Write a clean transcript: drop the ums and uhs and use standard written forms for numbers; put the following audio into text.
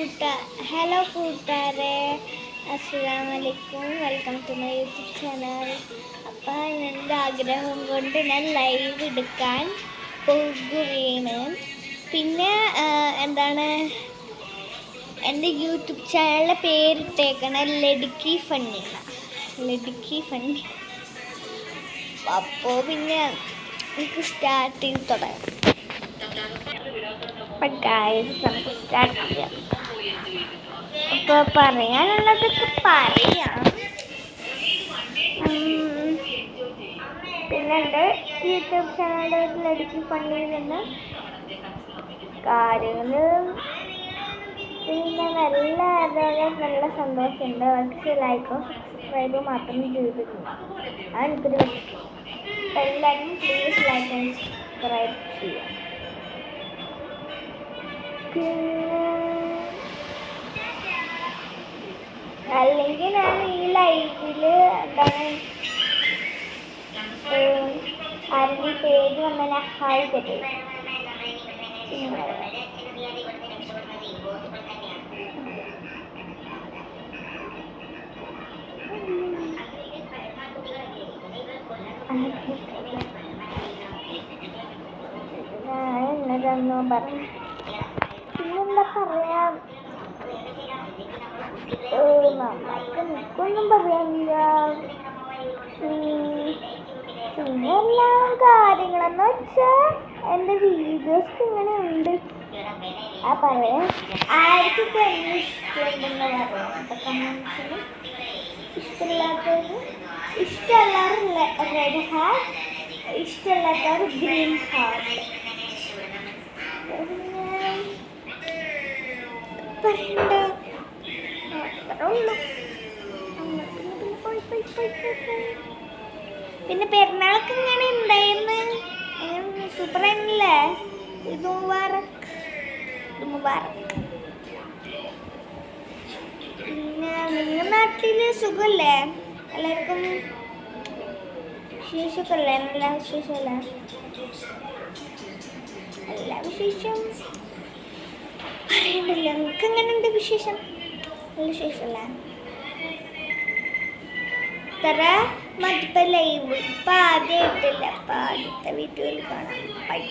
Hello കൂട്ടുകാരെ, അസ്സലാമലൈക്കും. Welcome to my YouTube channel. അപ്പം എൻ്റെ ആഗ്രഹം കൊണ്ട് ഞാൻ ലൈവ് എടുക്കാൻ പോകുകയാണ്. പിന്നെ എന്താണ് എൻ്റെ യൂട്യൂബ് ചാനലിലെ പേരിട്ടേക്കണ ലഡ്കി ഫണ്ണി. അപ്പോൾ പിന്നെ എനിക്ക് സ്റ്റാർട്ട് ചെയ്ത് തുടങ്ങാം. അപ്പം ഗൈസ്, നമുക്ക് സ്റ്റാർട്ട് ചെയ്യാം. അപ്പോൾ പറയാനുള്ളതൊക്കെ പറയാം. പിന്നെ എൻ്റെ യൂട്യൂബ് ചാനലിൽ ലഡ്കി ഫണ്ണിയിൽ നിന്ന് കാര്യങ്ങൾ പിന്നെ നല്ല സന്തോഷമുണ്ട്. പക്ഷേ ലൈക്കും സബ്സ്ക്രൈബും മാത്രം ചെയ്തിട്ടുണ്ട്. അതെനിക്കൊരു വിഷമം. എല്ലാവരും പ്ലീസ് ലൈക്ക് ആൻഡ് സബ്സ്ക്രൈബ് ചെയ്യാം. അല്ലെങ്കിൽ ഞാൻ ഈ ലൈവിൽ എന്താണ് ആരുടെ പേര് വന്നാൽ ഹായ് തരും. എന്നതൊന്നും പറയാം. പിന്നെന്താ പറയാ, നമ്മൾക്ക് എനിക്കൊന്നും പറയാനില്ല. പിന്നെ എല്ലാ കാര്യങ്ങളെന്ന് വെച്ചാൽ എൻ്റെ വീഡിയോസ് ഇങ്ങനെ ഉണ്ട്. ആ പറയാം, ആർക്കൊക്കെ ഇഷ്ടമുണ്ടെന്ന് പറയാം. കമൻസിന് ഇഷ്ടമില്ലാത്തവർ റെഡ് ഹാർട്ട്, ഇഷ്ടമില്ലാത്തവർ ഗ്രീൻ ഹാർട്ട്. പറയണ്ട, പിന്നെ പെരുന്നാൾക്ക് ഇങ്ങനെ ഉണ്ടായിരുന്നു. സൂപ്പർ ആയിരുന്നില്ലേ? ഇത് മുബാറക്. പിന്നെ നിങ്ങളുടെ നാട്ടിൽ സുഖമല്ലേ? എല്ലാവർക്കും വിശേഷമല്ലേ? നല്ല വിശേഷമല്ലേ? എല്ലാ വിശേഷം പറയണ്ടല്ലോ. നിങ്ങൾക്ക് എങ്ങനെയുണ്ട് വിശേഷം? നല്ല വിശേഷമല്ലേ? ഇത്ര മതിപ്പ ലൈവ് ഇപ്പം ആദ്യമായിട്ടില്ല. അപ്പം ആദ്യത്തെ വീഡിയോയിൽ കാണാം. ബൈ.